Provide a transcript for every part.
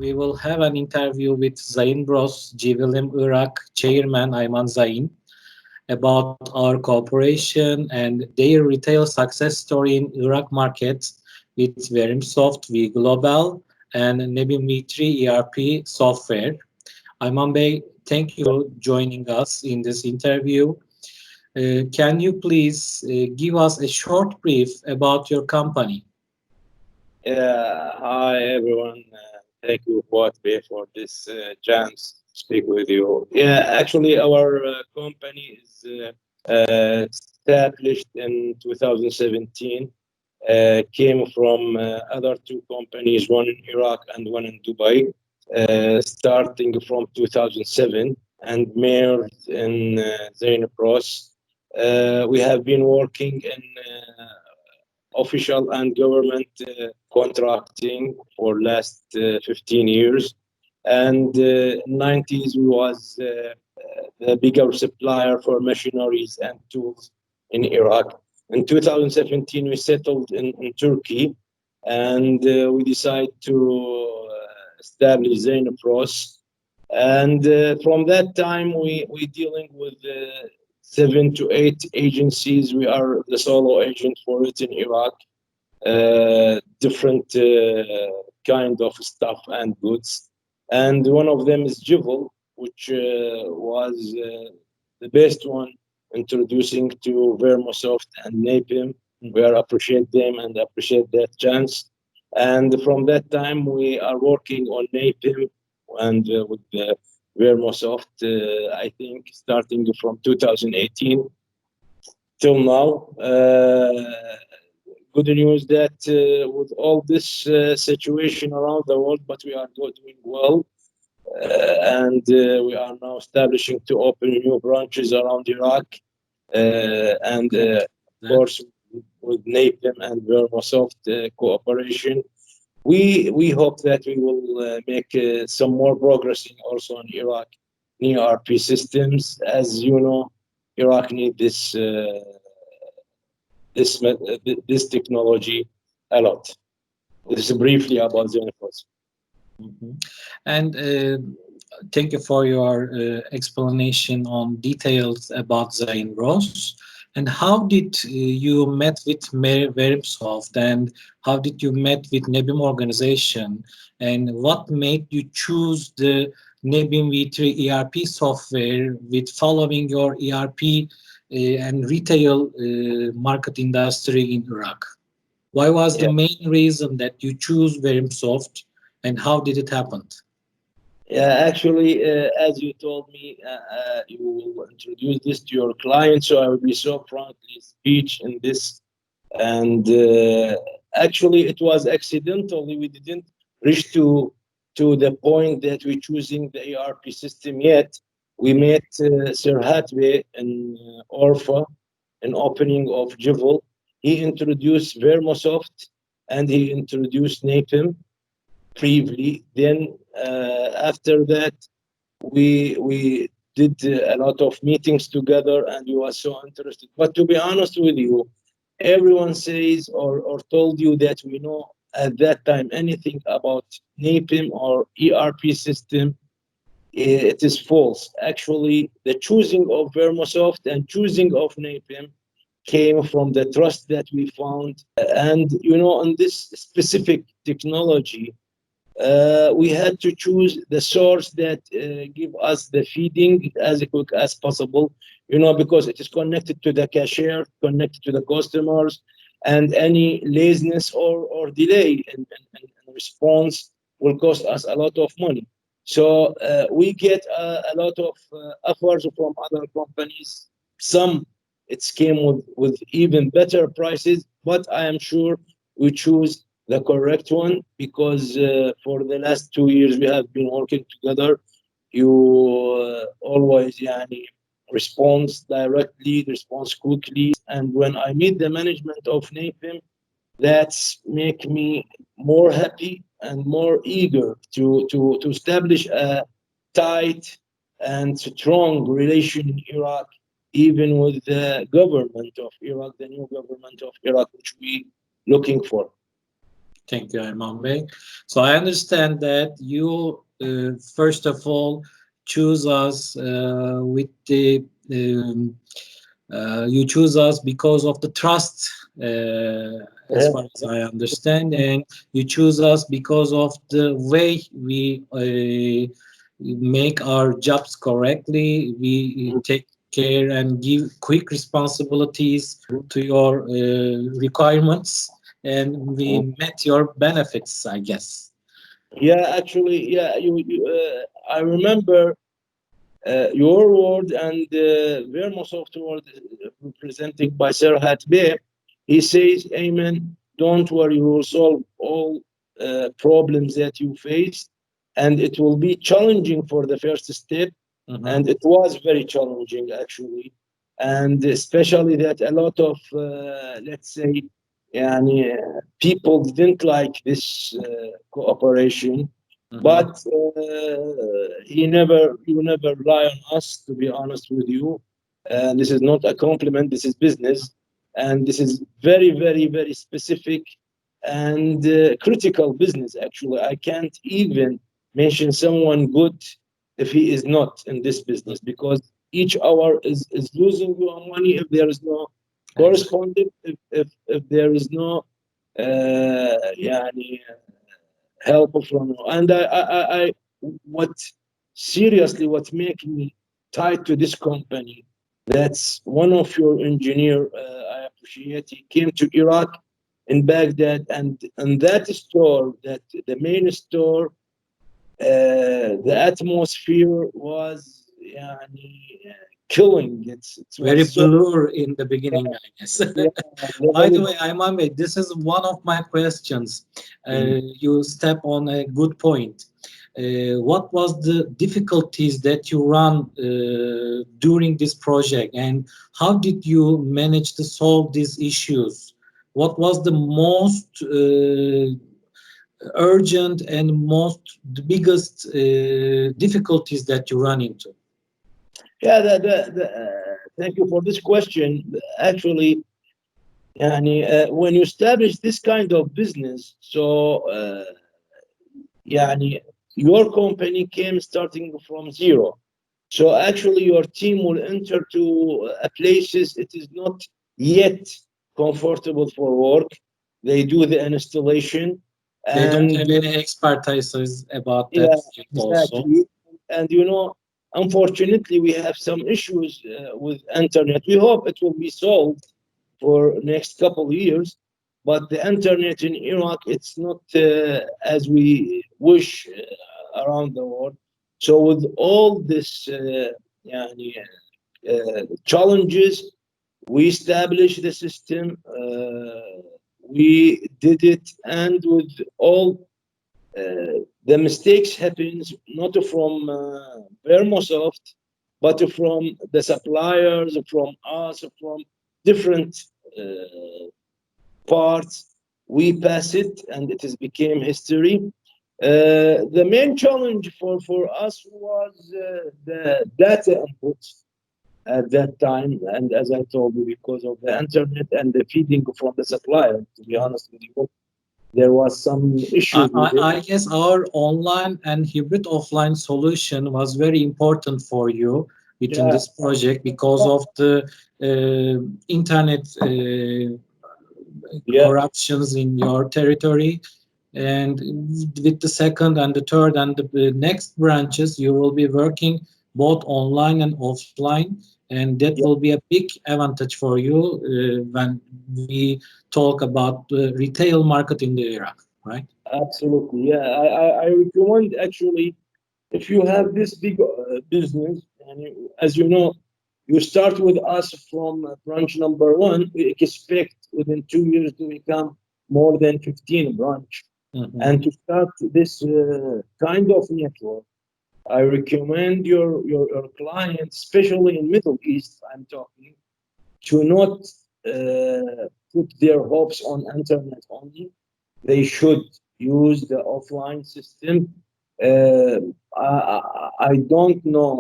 we will have an interview with ZAIN BROSS, GWM Iraq Chairman Ayman ZAIN about our cooperation and their retail success story in Iraq market with Verimsoft, V Global, and Nebim V3 ERP software. Ayman Bey, thank you for joining us in this interview. Can you please give us a short brief about your company? Yeah, hi everyone. Thank you, Fuad, for this chance to speak with you. Yeah, actually, our company is established in 2017. Came from other two companies, one in Iraq and one in Dubai, starting from 2007 and merged in ZAIN BROSS. We have been working in official and government contracting for last 15 years. And 90s was the bigger supplier for machineries and tools in Iraq. In 2017, we settled in Turkey, and we decided to establish ZAIN BROSS. And from that time, we dealing with 7 to 8 agencies. We are the solo agent for it in Iraq. Different kind of stuff and goods. And one of them is Jivel, which was the best one introducing to Vermosoft and Napim. We are appreciate them and appreciate that chance. And from that time, we are working on Napim and with Vermosoft, I think, starting from 2018 till now. Good news that with all this situation around the world, but we are doing well. And we are now establishing to open new branches around Iraq. And of course, with Napim and Vermosoft cooperation, we hope that we will make some more progressing also in Iraq in ERP systems. As you know, Iraq need this technology a lot. This is briefly about ZAIN BROSS. And thank you for your explanation on details about ZAIN BROSS. And how did you met with Verimsoft, and how did you met with Nebim organization, and what made you choose the Nebim V3 ERP software with following your ERP and retail market industry in Iraq? Why was the main reason that you choose Verimsoft, and how did it happen? Yeah, actually, as you told me, you will introduce this to your client, so I will be so frankly speech in this. And actually, it was accidentally. We didn't reach to the point that we're choosing the ERP system yet. We met Sir Hatwe in Orfa, an opening of Jivel. He introduced Vermosoft and he introduced Napim previously. Then after that, we did a lot of meetings together, and we were so interested. But to be honest with you, everyone says or told you that we know at that time anything about Napim or ERP system. It is false. Actually, the choosing of Vermosoft and choosing of Napim came from the trust that we found. And, on this specific technology, we had to choose the source that give us the feeding as quick as possible, because it is connected to the cashier, connected to the customers, and any laziness or delay in response will cost us a lot of money. So we get a lot of offers from other companies. Some it came with even better prices, but I am sure we choose the correct one because for the last 2 years we have been working together. You always respond directly, respond quickly, and when I meet the management of Napim, that's make me more happy and more eager to establish a tight and strong relation in Iraq, even with the government of Iraq, the new government of Iraq, which we looking for. Thank you, Imam Bey. So I understand that you first of all choose us with the you choose us because of the trust, as Yeah, far as I understand, and you choose us because of the way we make our jobs correctly. We take care and give quick responsibilities to your requirements, and we met your benefits, I guess. yeah, actually, yeah. I remember your word and Vermosoft word presented by Sir Hatbe. He says, Amen, don't worry, we will solve all problems that you face. And it will be challenging for the first step. Mhm. And it was very challenging, actually. And especially that a lot of, let's say, يعني, people didn't like this cooperation, Mhm. but you never rely on us, to be honest with you. And this is not a compliment, this is business. And this is very, very, very specific and critical business, actually. I can't even mention someone good if he is not in this business, because each hour is losing your money if there is no Exactly. correspondent, if there is no يعني help from you. And what seriously, what make me tied to this company, that's one of your engineer, I appreciate, he came to Iraq in Baghdad, and that store, that the main store, the atmosphere was يعني, killing. It Very was so, blur in the beginning, I guess. yeah, By the level. way, Imame, this is one of my questions. Mm. You step on a good point. What was the difficulties that you run during this project, and how did you manage to solve these issues? What was the most urgent and most the biggest difficulties that you run into? Yeah, thank you for this question. Actually, يعني, when you establish this kind of business, so يعني, your company came starting from zero. So actually, your team will enter to places it is not yet comfortable for work. They do the installation, They don't and have any expertise about that yeah, field also. exactly. And unfortunately, we have some issues with internet. We hope it will be solved for next couple of years. But the internet in Iraq, it's not as we wish around the world. So with all this يعني, challenges, we established the system. We did it, and with all the mistakes happens not from Vermosoft, but from the suppliers, from us, from different uh, parts. We pass it, and it has became history. The main challenge for us was the data input at that time, and as I told you, because of the internet and the feeding from the supplier. To be honest with you, there was some I, issues with it. I I guess our online and hybrid offline solution was very important for you within Yeah, this project because of the internet yeah. corruptions in your territory. And with the second and the third and the next branches, you will be working both online and offline, and that will be a big advantage for you when we talk about the retail market in the Iraq, right? Absolutely, yeah. I recommend actually, if you have this big business, and as you know, you start with us from branch number one, we expect within 2 years to become more than 15 branch. And Mhm. to start this kind of network, I recommend your clients, especially in Middle East, I'm talking, to not put their hopes on internet only. They should use the offline system. Uh, I don't know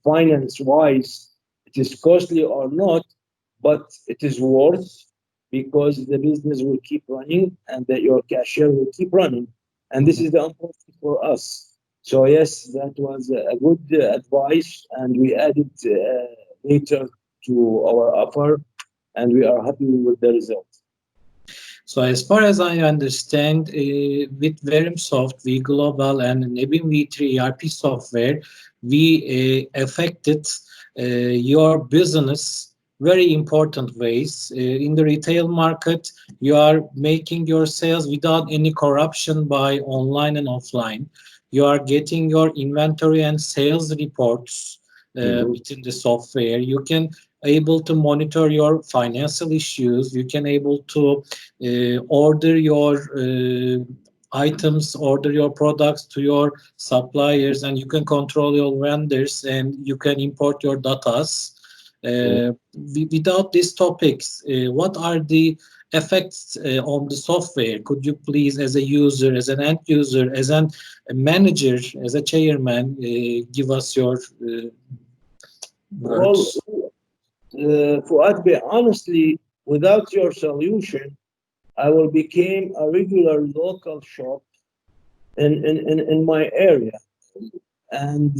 finance wise it is costly or not, but it is worth, because the business will keep running and that your cashier will keep running. And this Mhm. is the important for us. So yes, that was a good advice, and we added later to our offer, and we are happy with the result. So as far as I understand, with Verimsoft, V Global, and Nebin V3 ERP software, we affected your business very important ways. In the retail market, you are making your sales without any corruption by online and offline. You are getting your inventory and sales reports Mhm. within the software. You can able to monitor your financial issues. You can able to order your items, order your products to your suppliers, and you can control your vendors and you can import your datas. Without these topics, what are the effects on the software? Could you please, as a user, as an end user, as a manager, as a chairman, give us your Well, words? Fuad, honestly, without your solution, I will become a regular local shop in my area, and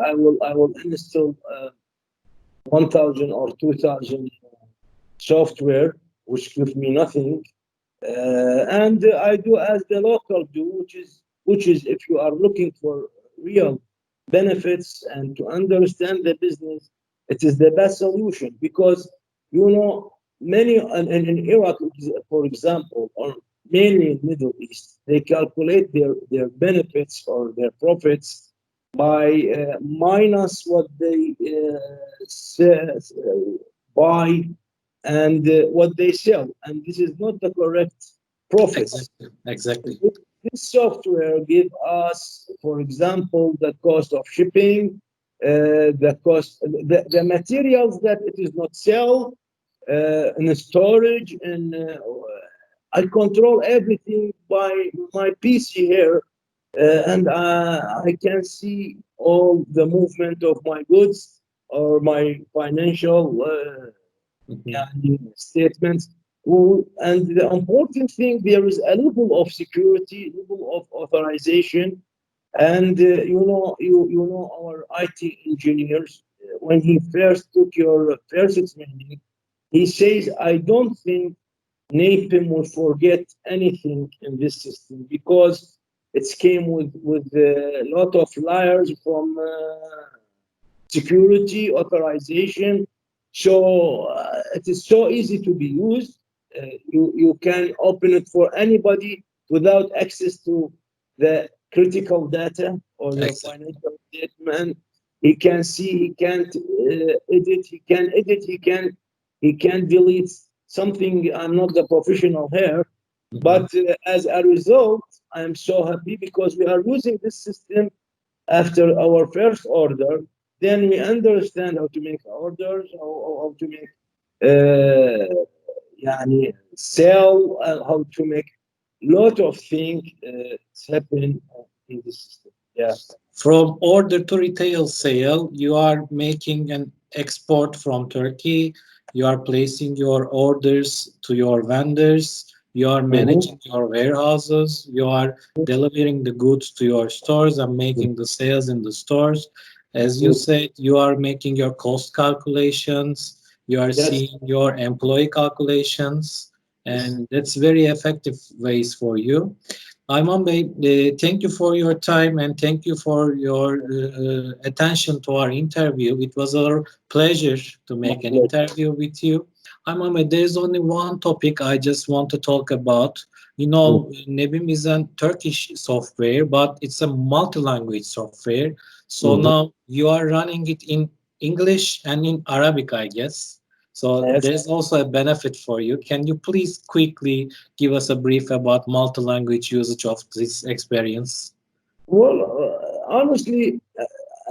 I will install 1,000 or 2,000 software, which gives me nothing. And I do as the local do, which is if you are looking for real benefits and to understand the business, it is the best solution because many in Iraq, for example, or mainly in Middle East, they calculate their benefits or their profits by minus what they buy and what they sell, and this is not the correct profits. Exactly, exactly. This software give us, for example, the cost of shipping, the materials that it is not sell, in storage, and I control everything by my PC here, and I can see all the movement of my goods or my financial Mhm. statements. And the important thing, there is a level of security, level of authorization, and our IT engineers, when he first took your first training, he says, I don't think NAPIM will forget anything in this system because it came with a lot of layers from security authorization. So it is so easy to be used. You can open it for anybody without access to the critical data or your Exactly. financial statement. He can see, he can't edit, he can delete something. I'm not the professional here, Mhm. but as a result, I'm so happy because we are using this system after our first order. Then we understand how to make orders, how to make يعني sell, how to make lot of things happen in the system. Yeah. From order to retail sale, you are making an export from Turkey. You are placing your orders to your vendors. You are Mhm. managing your warehouses. You are delivering the goods to your stores and making the sales in the stores. As you said, you are making your cost calculations. You are Yes. seeing your employee calculations. Yes. And that's very effective ways for you. Ayman Bey, thank you for your time and thank you for your attention to our interview. It was a pleasure to My make an pleasure. interview with you. Ayman Bey, there's only one topic I just want to talk about. You know, Nebim is a Turkish software, but it's a multi-language software. So Mhm. now you are running it in English and in Arabic, I guess. So Yes. there's also a benefit for you. Can you please quickly give us a brief about multi-language usage of this experience? Well, honestly,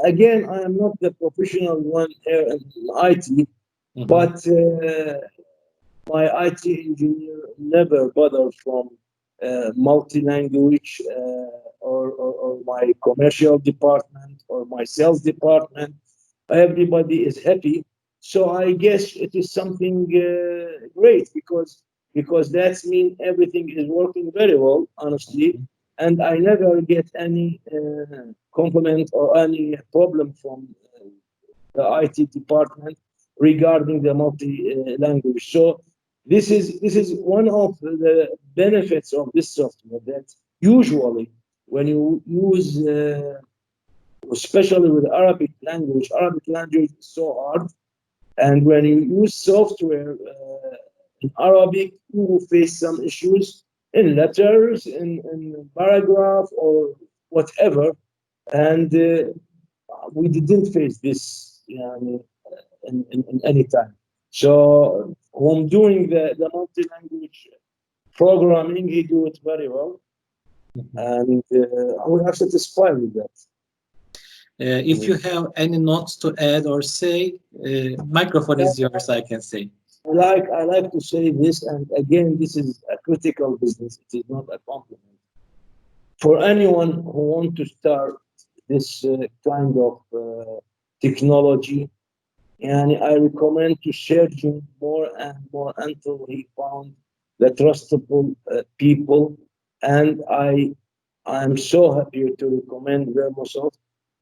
again, I am not the professional one here in IT, Mhm. but my IT engineer never bothered from multi-language or my commercial department or my sales department. Everybody is happy. So I guess it is something great because because that's mean everything is working very well, honestly. And I never get any compliment or any problem from the IT department regarding the multi language. So this is one of the benefits of this software, that usually when you use especially with Arabic language is so hard, and when you use software in Arabic, you will face some issues in letters, in paragraph, or whatever. And we didn't face this, in any time. So when doing the multi-language programming, he do it very well, Mhm. and we are satisfied with that. If you have any notes to add or say, microphone is yours, I can say. I like to say this, and again, this is a critical business. It is not a compliment. For anyone who want to start this kind of technology, and I recommend to search more and more until he found the trustable people. And I'm so happy to recommend Vermosoft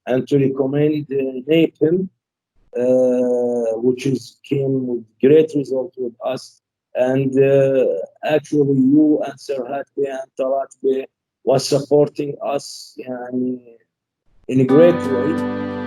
and to recommend Nathan, which is came with great result with us. And actually, you and Sir Hatbe and Talat Bey was supporting us in a great way.